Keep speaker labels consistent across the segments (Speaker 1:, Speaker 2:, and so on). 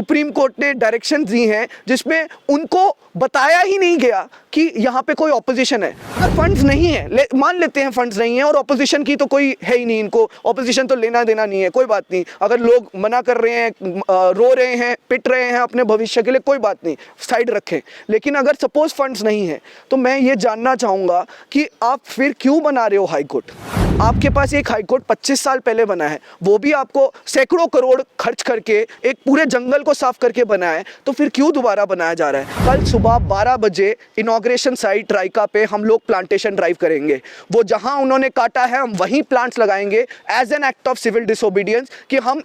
Speaker 1: Supreme court ने direction दी हैं जिसमें उनको बताया ही नहीं गया कि यहाँ पे कोई ऑपोजिशन है। अगर फंड्स नहीं है, मान लेते हैं फंड्स नहीं है और ऑपोजिशन की तो कोई है ही नहीं, इनको ऑपोजिशन तो लेना देना नहीं है, कोई बात नहीं। अगर लोग मना कर रहे हैं, रो रहे हैं, पिट रहे हैं अपने भविष्य के लिए, कोई बात नहीं, साइड रखें। लेकिन अगर सपोज फंड्स नहीं है तो मैं ये जानना चाहूँगा कि आप फिर क्यों बना रहे हो हाई कोर्ट। आपके पास एक हाई कोर्ट 25 साल पहले बना है, वो भी आपको सैकड़ों करोड़ खर्च करके एक पूरे जंगल को साफ करके बना है, तो फिर क्यों दोबारा बनाया जा रहा है। कल सुबह 12 बजे इनॉग्रेशन साइट राइका पे हम लोग प्लांटेशन ड्राइव करेंगे। वो जहां उन्होंने काटा है हम वहीं प्लांट्स लगाएंगे as an act of civil disobedience कि हम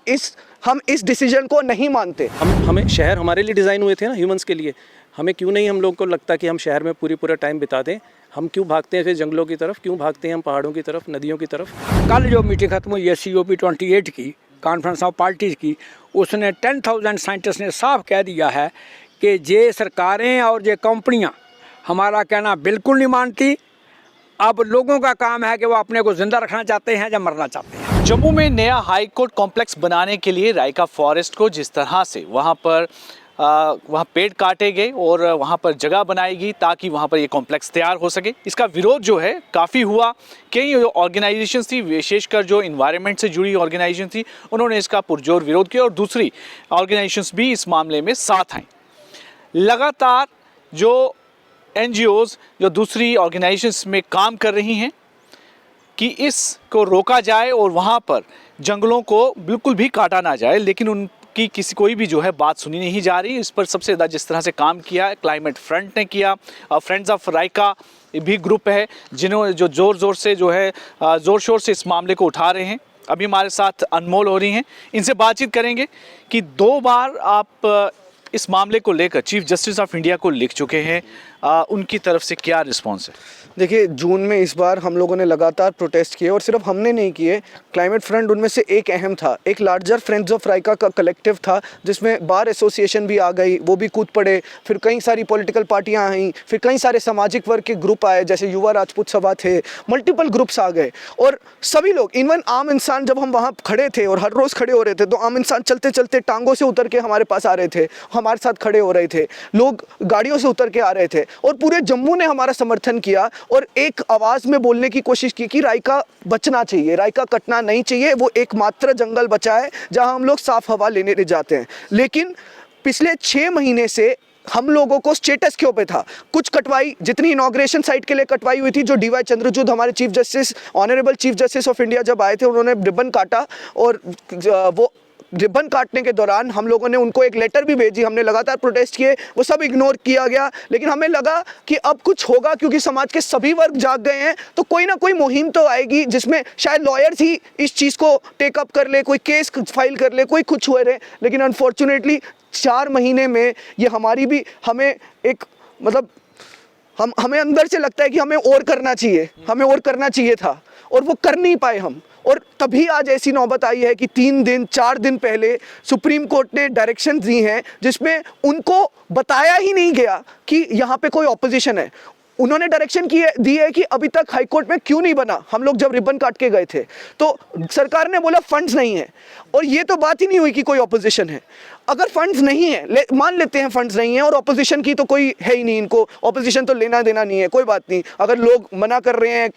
Speaker 1: इस डिसीजन को नहीं मानते।
Speaker 2: हमें शहर हमारे लिए डिज़ाइन हुए थे ना, ह्यूमंस के लिए। हमें क्यों नहीं, हम लोग को लगता कि हम शहर में पूरा टाइम बिता दें। हम क्यों भागते हैं फिर जंगलों की तरफ, क्यों भागते हैं हम पहाड़ों की तरफ, नदियों की तरफ।
Speaker 3: कल जो मीटिंग खत्म हुई है COP 28 की, कॉन्फ्रेंस ऑफ पार्टीज़ की, उसने 10,000 साइंटिस्ट ने साफ कह दिया है कि ये सरकारें और ये कंपनियां हमारा कहना बिल्कुल नहीं मानती। अब लोगों का काम है कि वो अपने को ज़िंदा रखना चाहते हैं या मरना चाहते हैं।
Speaker 4: जम्मू में नया हाई कोर्ट कॉम्प्लेक्स बनाने के लिए राइका फॉरेस्ट को जिस तरह से वहाँ पेड़ काटे गए और वहाँ पर जगह बनाई गई ताकि वहाँ पर ये कॉम्प्लेक्स तैयार हो सके, इसका विरोध जो है काफ़ी हुआ। कई ऑर्गेनाइजेशंस थी, विशेषकर जो इन्वायरमेंट से जुड़ी ऑर्गेनाइजेशन थी, उन्होंने इसका पुरजोर विरोध किया और दूसरी ऑर्गेनाइजेशंस भी इस मामले में साथ आईं। लगातार जो NGOs जो दूसरी ऑर्गेनाइजेशंस में काम कर रही हैं कि इसको रोका जाए और वहाँ पर जंगलों को बिल्कुल भी काटा ना जाए, लेकिन उनकी कोई भी जो है बात सुनी नहीं जा रही। इस पर सबसे ज़्यादा जिस तरह से काम किया क्लाइमेट फ्रंट ने किया, फ्रेंड्स ऑफ राइका भी ग्रुप है जिन्होंने जो ज़ोर शोर से इस मामले को उठा रहे हैं। अभी हमारे साथ अनमोल हो रही हैं, इनसे बातचीत करेंगे कि 2 बार आप इस मामले को लेकर चीफ जस्टिस ऑफ इंडिया को लिख चुके हैं, उनकी तरफ से क्या रिस्पॉन्स है?
Speaker 1: देखिए, जून में इस बार हम लोगों ने लगातार प्रोटेस्ट किए और सिर्फ हमने नहीं किए, क्लाइमेट फ्रंट उनमें से एक अहम था। एक लार्जर फ्रेंड्स ऑफ राइका का कलेक्टिव था जिसमें बार एसोसिएशन भी आ गई, वो भी कूद पड़े, फिर कई सारी पॉलिटिकल पार्टियां आई, फिर कई सारे सामाजिक वर्ग के ग्रुप आए, जैसे युवा राजपूत सभा थे, मल्टीपल ग्रुप्स आ गए। और सभी लोग, इवन आम इंसान, जब हम वहाँ खड़े थे और हर रोज़ खड़े हो रहे थे, तो आम इंसान चलते चलते टांगों से उतर के हमारे पास आ रहे थे, हमारे साथ खड़े हो रहे थे, लोग गाड़ियों से उतर के आ रहे थे और पूरे जम्मू ने हमारा समर्थन किया और एक आवाज़ में बोलने की कोशिश की कि राइका बचना चाहिए, राइका कटना नहीं चाहिए, वो एकमात्र जंगल बचा है जहां हम लोग साफ हवा लेने जाते हैं। लेकिन पिछले 6 महीने से हम लोगों को स्टेटस क्यों पे था, कुछ कटवाई, जितनी इनॉग्रेशन साइट के लिए कटवाई हुई थी, जो DY चंद्रचूड़ हमारे chief justice, honourable chief justice of India जब आए थे, उन्होंने रिबन काटा और वो रिबन काटने के दौरान हम लोगों ने उनको एक लेटर भी भेजी, हमने लगातार प्रोटेस्ट किए, वो सब इग्नोर किया गया। लेकिन हमें लगा कि अब कुछ होगा क्योंकि समाज के सभी वर्ग जाग गए हैं, तो कोई ना कोई मुहिम तो आएगी जिसमें शायद लॉयर्स ही इस चीज़ को टेकअप कर ले, कोई केस फाइल कर ले, कोई कुछ हुए रहे। लेकिन अनफॉर्चुनेटली 4 महीने में ये हमारी भी, हमें एक मतलब हमें अंदर से लगता है कि हमें और करना चाहिए, हमें और करना चाहिए था और वो कर नहीं पाए हम। और तभी आज ऐसी नौबत आई है कि 4 दिन पहले सुप्रीम कोर्ट ने डायरेक्शन दी हैं जिसमें उनको बताया ही नहीं गया कि यहाँ पे कोई ऑपोजिशन है। उन्होंने डायरेक्शन दी है कि अभी तक हाई कोर्ट में क्यों नहीं बना। हम लोग जब रिबन काट के गए थे तो सरकार ने बोला फंड्स नहीं है, और ये तो बात ही नहीं हुई कि कोई ऑपोजिशन है। अगर फंड्स नहीं है, मान लेते हैं फंड्स नहीं है और ऑपोजिशन की तो कोई है ही नहीं, इनको ऑपोजिशन तो लेना देना नहीं है, कोई बात नहीं। अगर लोग मना कर रहे हैं,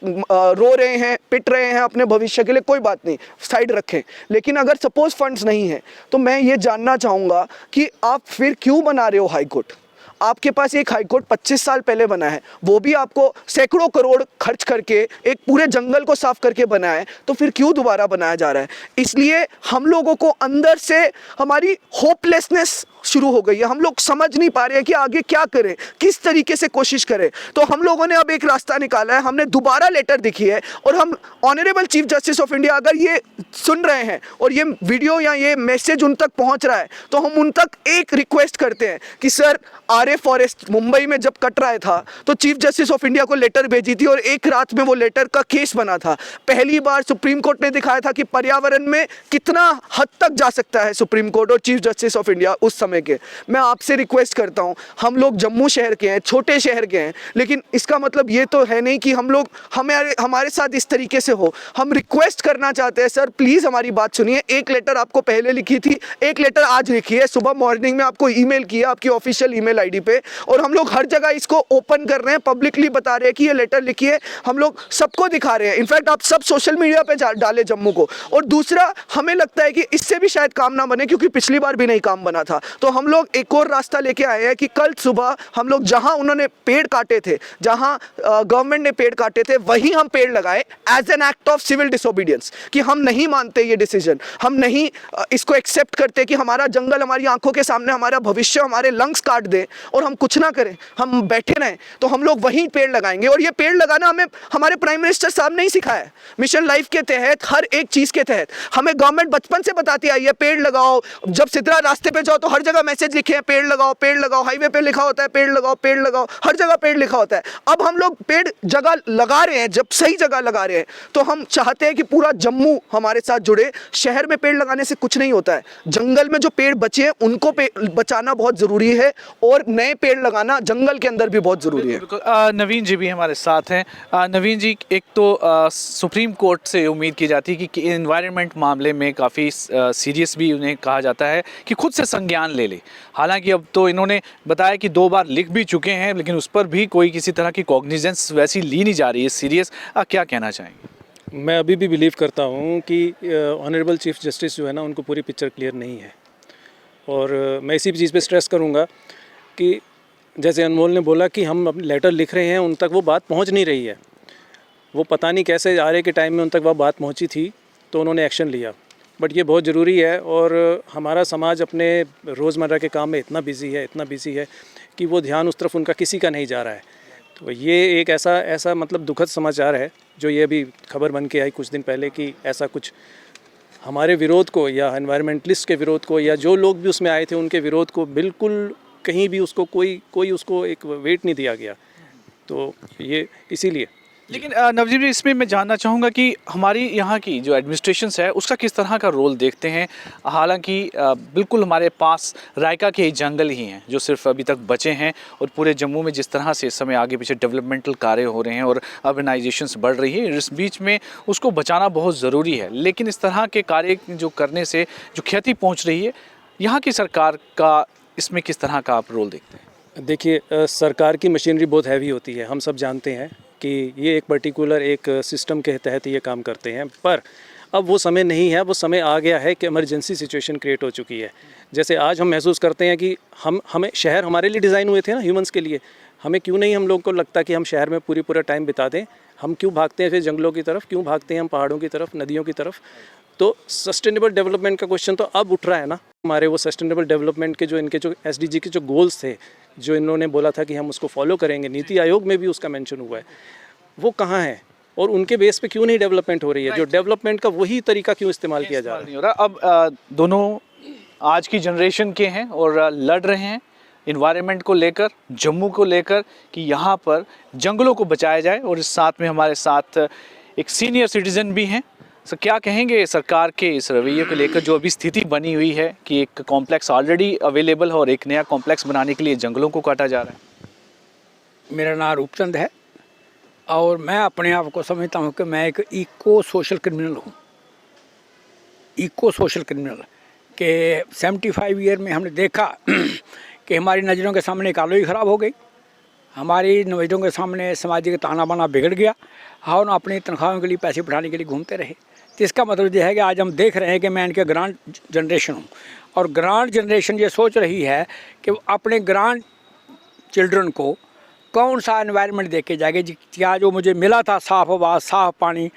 Speaker 1: रो रहे हैं, पिट रहे हैं अपने भविष्य के लिए, कोई बात नहीं, साइड रखें। लेकिन अगर सपोज फंड्स नहीं है तो मैं ये जानना चाहूँगा कि आप फिर क्यों बना रहे हो हाई कोर्ट। आपके पास एक हाई कोर्ट 25 साल पहले बना है, वो भी आपको सैकड़ों करोड़ खर्च करके एक पूरे जंगल को साफ करके बना है, तो फिर क्यों दोबारा बनाया जा रहा है। इसलिए हम लोगों को अंदर से हमारी होपलेसनेस शुरू हो गई है। हम लोग समझ नहीं पा रहे हैं कि आगे क्या करें, किस तरीके से कोशिश करें। तो हम लोगों ने अब एक रास्ता निकाला है, हमने दोबारा लेटर लिखी है और हम honourable chief justice of India, अगर ये सुन रहे हैं और ये वीडियो या ये मैसेज उन तक पहुंच रहा है, तो हम उन तक एक रिक्वेस्ट करते हैं कि सर, मरे फॉरेस्ट मुंबई में जब कट रहा था तो चीफ जस्टिस ऑफ इंडिया को लेटर भेजी थी और एक रात में वो लेटर का केस बना था। पहली बार सुप्रीम कोर्ट ने दिखाया था कि पर्यावरण में कितना हद तक जा सकता है सुप्रीम कोर्ट और चीफ जस्टिस ऑफ इंडिया उस समय के। मैं आपसे रिक्वेस्ट करता हूं, हम लोग जम्मू शहर के हैं, छोटे शहर के हैं, लेकिन इसका मतलब ये तो है नहीं कि हम लोग हमारे साथ इस तरीके से हो। हम रिक्वेस्ट करना चाहते हैं सर, प्लीज़ हमारी बात सुनिए। एक लेटर आपको पहले लिखी थी, एक लेटर आज लिखी है, सुबह मॉर्निंग में आपको ईमेल किया आपकी ऑफिशियल ईमेल आईडी पे, और हम लोग हर जगह इसको ओपन कर रहे हैं, पब्लिकली बता रहे हैं कि ये लेटर लिखी है, हम लोग सबको दिखा रहे हैं। इनफैक्ट आप सब सोशल मीडिया पे डाले जम्मू को। और दूसरा, हमें लगता है कि इससे भी शायद काम ना बने, क्योंकि पिछली बार भी नहीं काम बना था, तो हम लोग एक और रास्ता लेके आए हैं कि कल सुबह हम लोग जहां उन्होंने पेड़ काटे थे, जहां गवर्नमेंट ने पेड़ काटे थे, वहीं हम पेड़ लगाए as an act of civil disobedience, कि हम नहीं मानते ये डिसीजन, हम नहीं इसको एक्सेप्ट करते कि हमारा जंगल हमारी आंखों के सामने, हमारा भविष्य, हमारे लंग्स काट दे और हम कुछ ना करें, हम बैठे रहें। तो हम लोग वहीं पेड़ लगाएंगे। और ये पेड़ लगाना हमें हमारे प्राइम मिनिस्टर साहब ने ही सिखाया है। मिशन लाइफ के तहत, हर एक चीज़ के तहत हमें गवर्नमेंट बचपन से बताती आई है पेड़ लगाओ। जब सिद्रा रास्ते पे जाओ तो हर जगह मैसेज लिखे हैं पेड़ लगाओ, पेड़ लगाओ। हाईवे पे लिखा होता है पेड़ लगाओ, पेड़ लगाओ, हर जगह पेड़ लिखा होता है। अब हम लोग पेड़ जगह लगा रहे हैं, जब सही जगह लगा रहे हैं, तो हम चाहते हैं कि पूरा जम्मू हमारे साथ जुड़े। शहर में पेड़ लगाने से कुछ नहीं होता है, जंगल में जो पेड़ बचे हैं उनको बचाना बहुत ज़रूरी है, और नए पेड़ लगाना जंगल के अंदर भी बहुत ज़रूरी है।
Speaker 4: नवीन जी भी हमारे साथ हैं। नवीन जी, एक तो सुप्रीम कोर्ट से उम्मीद की जाती है कि एनवायरनमेंट मामले में काफ़ी सीरियस भी उन्हें कहा जाता है कि खुद से संज्ञान ले ले। हालांकि अब तो इन्होंने बताया कि 2 बार लिख भी चुके हैं, लेकिन उस पर भी कोई किसी तरह की कॉग्निजेंस वैसी ली नहीं जा रही है सीरियस। क्या कहना चाहेंगे?
Speaker 2: मैं अभी भी बिलीव करता हूँ कि ऑनरेबल चीफ जस्टिस जो है ना, उनको पूरी पिक्चर क्लियर नहीं है। और मैं इसी चीज़ पे स्ट्रेस करूँगा कि जैसे अनमोल ने बोला कि हम अपने लेटर लिख रहे हैं, उन तक वो बात पहुँच नहीं रही है। वो पता नहीं कैसे आ रहे के टाइम में उन तक वह बात पहुँची थी, तो उन्होंने एक्शन लिया। बट ये बहुत ज़रूरी है, और हमारा समाज अपने रोज़मर्रा के काम में इतना बिज़ी है कि वो ध्यान उस तरफ उनका किसी का नहीं जा रहा है। तो ये एक ऐसा मतलब दुखद समाचार है जो ये अभी खबर बन के आई कुछ दिन पहले कि ऐसा कुछ हमारे विरोध को, या एनवायरमेंटलिस्ट के विरोध को, या जो लोग भी उसमें आए थे उनके विरोध को बिल्कुल कहीं भी उसको कोई उसको एक वेट नहीं दिया गया। तो ये इसीलिए।
Speaker 4: लेकिन नवजीत जी, इसमें मैं जानना चाहूँगा कि हमारी यहाँ की जो एडमिनिस्ट्रेशंस है उसका किस तरह का रोल देखते हैं। हालांकि बिल्कुल हमारे पास रायका के जंगल ही हैं जो सिर्फ अभी तक बचे हैं, और पूरे जम्मू में जिस तरह से इस समय आगे पीछे डेवलपमेंटल कार्य हो रहे हैं और अर्बनाइजेशंस बढ़ रही है, इस बीच में उसको बचाना बहुत ज़रूरी है। लेकिन इस तरह के कार्य जो करने से जो क्षति पहुँच रही है, यहाँ की सरकार का इसमें किस तरह का आप रोल देखते हैं?
Speaker 2: देखिए, सरकार की मशीनरी बहुत हैवी होती है, हम सब जानते हैं कि ये एक पर्टिकुलर एक सिस्टम के तहत ये काम करते हैं। पर अब वो समय नहीं है, वो समय आ गया है कि इमरजेंसी सिचुएशन क्रिएट हो चुकी है। जैसे आज हम महसूस करते हैं कि हमें शहर हमारे लिए डिज़ाइन हुए थे ना, ह्यूमंस के लिए। हमें क्यों नहीं, हम लोग को लगता कि हम शहर में पूरा टाइम बिता दें। हम क्यों भागते हैं फिर जंगलों की तरफ, क्यों भागते हैं हम पहाड़ों की तरफ, नदियों की तरफ। तो सस्टेनेबल डेवलपमेंट का क्वेश्चन तो अब उठ रहा है ना। हमारे वो सस्टेनेबल डेवलपमेंट के जो इनके जो SDG के जो गोल्स थे, जो इन्होंने बोला था कि हम उसको फॉलो करेंगे, नीति आयोग में भी उसका मेंशन हुआ है, वो कहाँ है? और उनके बेस पे क्यों नहीं डेवलपमेंट हो रही है? जो डेवलपमेंट का वही तरीका क्यों इस्तेमाल किया जा रहा है?
Speaker 4: अब दोनों आज की जनरेशन के हैं और लड़ रहे हैं इन्वायरमेंट को लेकर, जम्मू को लेकर, कि यहाँ पर जंगलों को बचाया जाए। और इस साथ में हमारे साथ एक सीनियर सिटीज़न भी हैं। सर, क्या कहेंगे सरकार के इस रवैये को लेकर, जो अभी स्थिति बनी हुई है कि एक कॉम्प्लेक्स ऑलरेडी अवेलेबल है और एक नया कॉम्प्लेक्स बनाने के लिए जंगलों को काटा जा रहा है?
Speaker 3: मेरा नाम रूपचंद है और मैं अपने आप को समझता हूँ कि मैं एक इको सोशल क्रिमिनल हूँ। इको सोशल क्रिमिनल के 75 ईयर में हमने देखा कि हमारी नज़रों के सामने इकोनॉमी ख़राब हो गई, हमारी नज़रों के सामने सामाजिक ताना बाना बिगड़ गया, हम अपनी तनख्वाहों के लिए पैसे बढ़ाने के लिए घूमते रहे। तो इसका मतलब यह है कि आज हम देख रहे हैं कि मैं इनके ग्रांड जनरेशन हूँ, और ग्रांड जनरेशन ये सोच रही है कि वो अपने ग्रांड चिल्ड्रन को कौन सा एनवायरनमेंट दे के जाएगी। क्या जो मुझे मिला था, साफ़ हवा, साफ़ पानी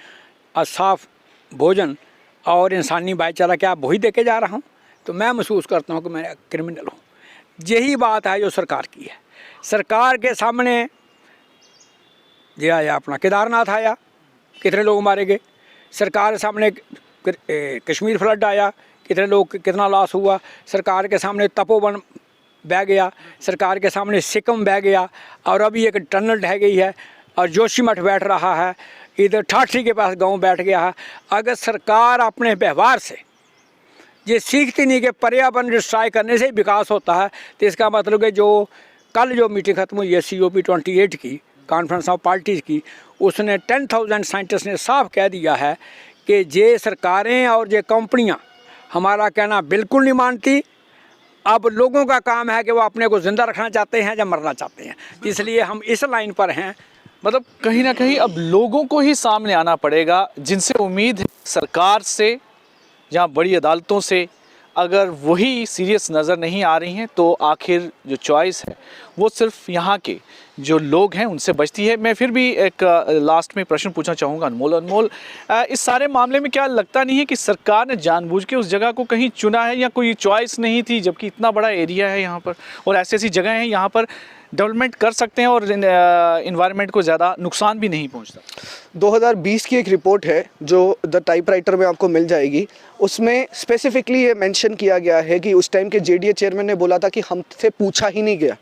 Speaker 3: और साफ़ भोजन और इंसानी भाईचारा, क्या वही दे के जा रहा हूँ? तो मैं महसूस करता हूँ कि मैं क्रिमिनल हूँ। यही बात है जो सरकार की है। सरकार के सामने ये आया अपना केदारनाथ आया, कितने लोग मारे गए। सरकार के सामने कश्मीर फ्लड आया, कितने लोग, कितना लॉस हुआ। सरकार के सामने तपोवन बह गया, सरकार के सामने सिक्किम बह गया, और अभी एक टनल ढह गई है, और जोशीमठ बैठ रहा है, इधर ठाठी के पास गांव बैठ गया है। अगर सरकार अपने व्यवहार से ये सीखती नहीं कि पर्यावरण डिस्ट्रॉय करने से ही विकास होता है, तो इसका मतलब है जो कल जो मीटिंग ख़त्म हुई है COP28 की, कॉन्फ्रेंस ऑफ पार्टीज़ की, उसने 10,000 साइंटिस्ट ने साफ कह दिया है कि ये सरकारें और ये कंपनियां हमारा कहना बिल्कुल नहीं मानती। अब लोगों का काम है कि वो अपने को ज़िंदा रखना चाहते हैं या मरना चाहते हैं, इसलिए हम इस लाइन पर हैं।
Speaker 4: मतलब कहीं ना कहीं अब लोगों को ही सामने आना पड़ेगा, जिनसे उम्मीद है सरकार से या बड़ी अदालतों से। अगर वही सीरियस नज़र नहीं आ रही हैं तो आखिर जो चॉइस है वो सिर्फ यहाँ के जो लोग हैं उनसे बचती है। मैं फिर भी एक लास्ट में प्रश्न पूछना चाहूँगा अनमोल, इस सारे मामले में क्या लगता नहीं है कि सरकार ने जानबूझ के उस जगह को कहीं चुना है, या कोई चॉइस नहीं थी, जबकि इतना बड़ा एरिया है यहाँ पर और ऐसी ऐसी जगह हैं यहाँ पर डेवलपमेंट कर सकते हैं और इन्वायरमेंट को ज़्यादा नुकसान भी नहीं पहुंचता।
Speaker 1: 2020 की एक रिपोर्ट है जो द टाइपराइटर में आपको मिल जाएगी, उसमें स्पेसिफिकली ये मेंशन किया गया है कि उस टाइम के JDA चेयरमैन ने बोला था कि हमसे पूछा ही नहीं गया।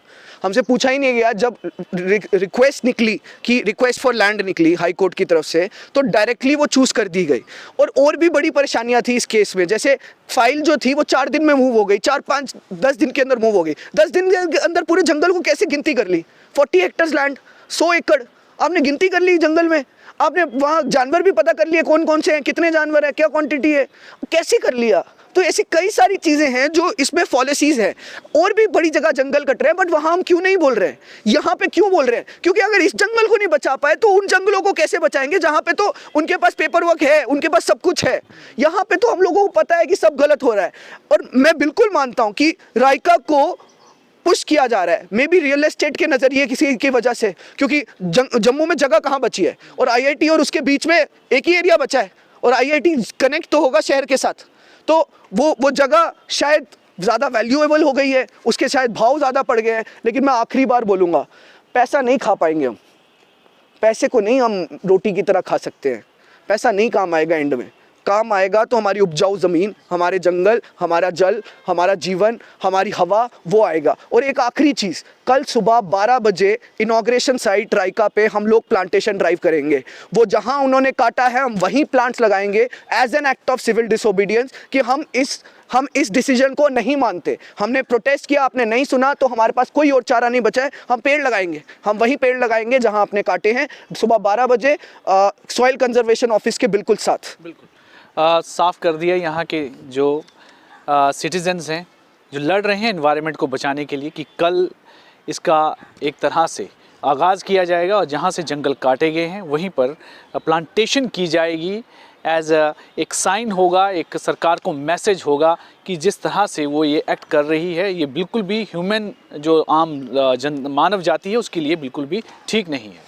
Speaker 1: जब रिक्वेस्ट निकली कि रिक्वेस्ट फॉर लैंड निकली हाई कोर्ट की तरफ से, तो डायरेक्टली वो चूज़ कर दी गई। और भी बड़ी परेशानियां थी इस केस में, जैसे फाइल जो थी वो 4 दिन में मूव हो गई, 4-5-10 दिन के अंदर मूव हो गई। 10 दिन के अंदर पूरे जंगल को कैसे गिनती कर ली? 40 हेक्टर्स लैंड, 100 एकड़ आपने गिनती कर ली जंगल में, आपने वहाँ जानवर भी पता कर लिए कौन कौन से हैं, कितने जानवर हैं, क्या क्वांटिटी है, कैसे कर लिया? तो ऐसी कई सारी चीज़ें हैं जो इसमें पॉलिसीज़ हैं। और भी बड़ी जगह जंगल कट रहे हैं, बट वहाँ हम क्यों नहीं बोल रहे हैं? यहाँ पे क्यों बोल रहे हैं? क्योंकि अगर इस जंगल को नहीं बचा पाए तो उन जंगलों को कैसे बचाएंगे जहाँ पे तो उनके पास पेपर वर्क है, उनके पास सब कुछ है। यहाँ पे तो हम लोगों को पता है कि सब गलत हो रहा है। और मैं बिल्कुल मानता हूँ कि राइका को पुश किया जा रहा है, मे बी रियल एस्टेट के नज़रिए किसी की वजह से, क्योंकि जम्मू में जगह कहाँ बची है, और IIT और उसके बीच में एक ही एरिया बचा है, और IIT कनेक्ट तो होगा शहर के साथ, तो वो जगह शायद ज़्यादा वैल्यूएबल हो गई है, उसके शायद भाव ज़्यादा पड़ गए हैं। लेकिन मैं आखिरी बार बोलूँगा, पैसा नहीं खा पाएंगे हम, पैसे को नहीं हम रोटी की तरह खा सकते हैं। पैसा नहीं काम आएगा, एंड में काम आएगा तो हमारी उपजाऊ ज़मीन, हमारे जंगल, हमारा जल, हमारा जीवन, हमारी हवा, वो आएगा। और एक आखिरी चीज़, कल सुबह 12 बजे इनॉग्रेशन साइट राइका पे हम लोग प्लांटेशन ड्राइव करेंगे। वो जहां उन्होंने काटा है हम वहीं प्लांट्स लगाएंगे as an act of civil disobedience, कि हम इस डिसीजन को नहीं मानते। हमने प्रोटेस्ट किया, आपने नहीं सुना, तो हमारे पास कोई और चारा नहीं बचा है, हम पेड़ लगाएंगे, हम वहीं पेड़ लगाएंगे जहां आपने काटे हैं, सुबह 12 बजे सॉइल कंजर्वेशन ऑफिस के बिल्कुल साथ।
Speaker 4: बिल्कुल साफ कर दिया यहाँ के जो सिटीजन्स हैं जो लड़ रहे हैं एनवायरनमेंट को बचाने के लिए, कि कल इसका एक तरह से आगाज़ किया जाएगा और जहाँ से जंगल काटे गए हैं वहीं पर प्लांटेशन की जाएगी। एज एक साइन होगा, एक सरकार को मैसेज होगा कि जिस तरह से वो ये एक्ट कर रही है ये बिल्कुल भी ह्यूमन जो आम मानव जाति है उसके लिए बिल्कुल भी ठीक नहीं है।